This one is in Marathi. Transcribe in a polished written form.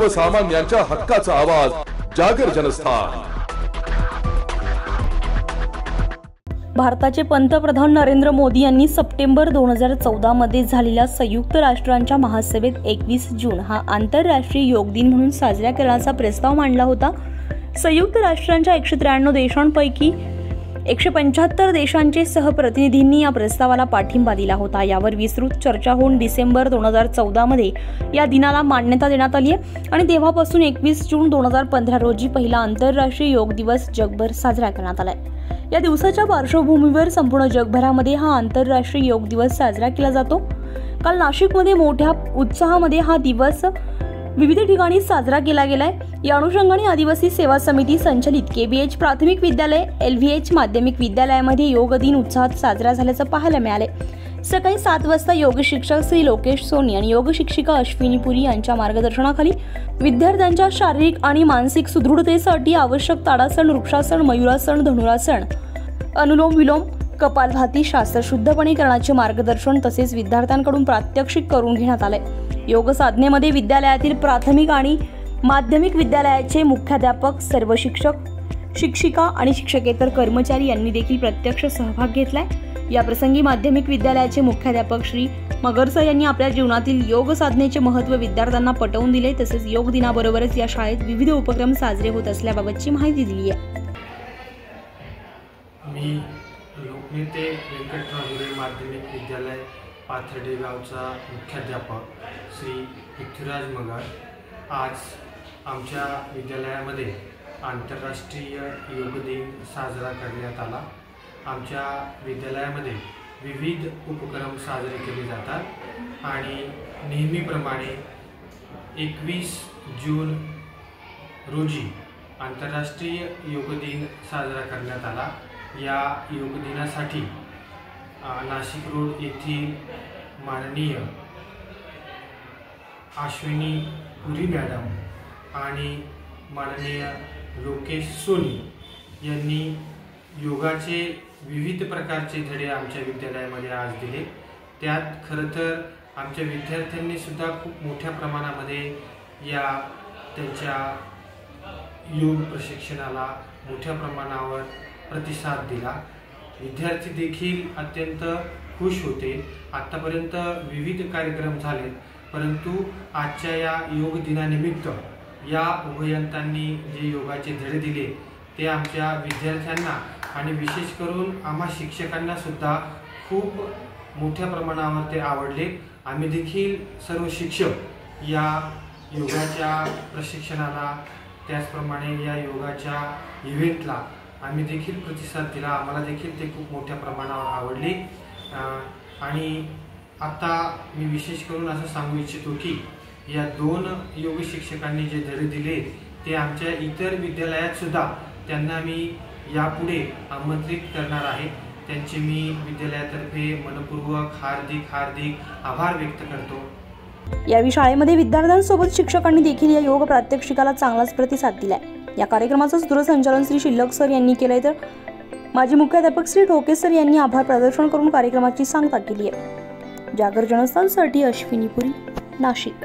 सर्वसामान्यांच्या हक्काचा आवाज जागर जनस्थान। भारताचे पंतप्रधान नरेंद्र मोदी यांनी सप्टेंबर 2014 मध्ये झालेल्या संयुक्त राष्ट्रांच्या महासभेत 21 जून हा आंतरराष्ट्रीय योग दिन म्हणून साजरा करण्याचा प्रस्ताव मांडला होता। संयुक्त राष्ट्रांच्या 193 देशांपैकी 175 देशांचे सहप्रतिनिधींनी या प्रस्तावाला पाठिंबा दिला होता। यावर विस्तृत चर्चा होऊन डिसेंबर 2014 मध्ये या दिनाला मान्यता देण्यात आली आहे आणि तेव्हापासून 21 जून 2015 रोजी पहिला आंतरराष्ट्रीय योग दिवस जगभर साजरा करण्यात आलाय। या दिवसाच्या पार्श्वभूमीवर संपूर्ण जगभरामध्ये हा आंतरराष्ट्रीय योग दिवस साजरा केला जातो। काल नाशिकमध्ये मोठ्या उत्साहामध्ये हा दिवस विविध ठिकाणी साजरा केला गेलाय। या अनुषंगाने आदिवासी सेवा समिती संचलित KBH प्राथमिक विद्यालय, LVH माध्यमिक विद्यालयामध्ये योग दिन उत्साहात साजरा झाल्याचं पाहायला मिळाले। सकाळी 7 वाजता योग शिक्षक श्री लोकेश सोनी आणि योग शिक्षिका अश्विनी पुरी यांच्या मार्गदर्शनाखाली विद्यार्थ्यांच्या शारीरिक आणि मानसिक सुदृढतेसाठी आवश्यक ताडासन, वृक्षासन, मयुरासन, धनुरासन, अनुलोम विलोम, कपालभाती, शास्त्रशुद्धपणे करण्याचे मार्गदर्शन तसेच विद्यार्थ्यांकडून प्रात्यक्षिक करून घेण्यात आले। योग साधनेमध्ये विद्यालयातील प्राथमिक आणि माध्यमिक विद्यालयाचे मुख्याध्यापक, सर्व शिक्षक, शिक्षिका आणि शिक्षकेतर कर्मचारी यांनी देखील प्रत्यक्ष सहभाग घेतलाय। या प्रसंगी माध्यमिक विद्यालयाचे मुख्याध्यापक श्री मगरसर यांनी आपल्या जीवनातील योग साधनेचे महत्त्व विद्यार्थ्यांना पटवून दिले। तसेच योग दिनाबरोबरच या शाळेत विविध उपक्रम साजरे होत असल्याबाबतची माहिती दिली आहे। मी लोकनेते व्यंकटराव माध्यमिक विद्यालय पाथर्डे गावचा मुख्याध्यापक श्री पृथ्वीराज मगर। आज आमच्या विद्यालयामध्ये आंतरराष्ट्रीय योग दिन साजरा करण्यात आला। आमच्या विद्यालयामध्ये विविध उपक्रम साजरे केले जातात आणि नेहमीप्रमाणे 21 जून रोजी आंतरराष्ट्रीय योग दिन साजरा करण्यात आला। या योग दिनासाठी नाशिक रोड येथील माननीय अश्विनी पुरी मॅडम आणि माननीय लोकेश सोनी यांनी योगाचे विविध प्रकारचे धडे आमच्या विद्यालयामध्ये आज दिले। त्यात खरं तर आमच्या विद्यार्थ्यांनी सुद्धा खूप मोठ्या प्रमाणामध्ये या त्यांच्या योग प्रशिक्षणाला मोठ्या प्रमाणावर प्रतिसाद दिला। विद्यार्थी देखील अत्यंत खुश होते। आतापर्यंत विविध कार्यक्रम झाले, परंतु आजच्या या योग दिनानिमित्त या उभयंतांनी जे योगाचे धडे दिले ते आमच्या विद्यार्थ्यांना आणि विशेष करून आम्हा शिक्षकांना सुद्धा खूप मोठ्या प्रमाणावर ते आवडले। आम्ही देखील सर्व शिक्षक या योगाच्या प्रशिक्षणाला, त्याचप्रमाणे या योगाच्या इव्हेंटला आम्ही देखील प्रतिसाद दिला। आम्हाला देखील ते खूप मोठ्या प्रमाणावर आवडले आणि आता मी विशेष करून असं सांगू इच्छितो की या 2 योग शिक्षकांनी जे धडे दिले ते आमच्या इतर विद्यालयात सुद्धा त्यांना मी यापुढे आमंत्रित करणार आहे। त्यांचे मी विद्यालयातर्फे मनपूर्वक हार्दिक आभार व्यक्त करतो। यावेळी शाळेमध्ये विद्यार्थ्यांसोबत शिक्षकांनी देखील या योग प्रात्यक्षिकाला चांगलाच प्रतिसाद दिलाय। या कार्यक्रमाचं सूत्रसंचालन श्री शिल्लक सर यांनी केलंय, तर माजी मुख्याध्यापक श्री ठोके सर यांनी आभार प्रदर्शन करून कार्यक्रमाची सांगता केली आहे। जागर जनस्थानसाठी अश्विनी पुरी, नाशिक।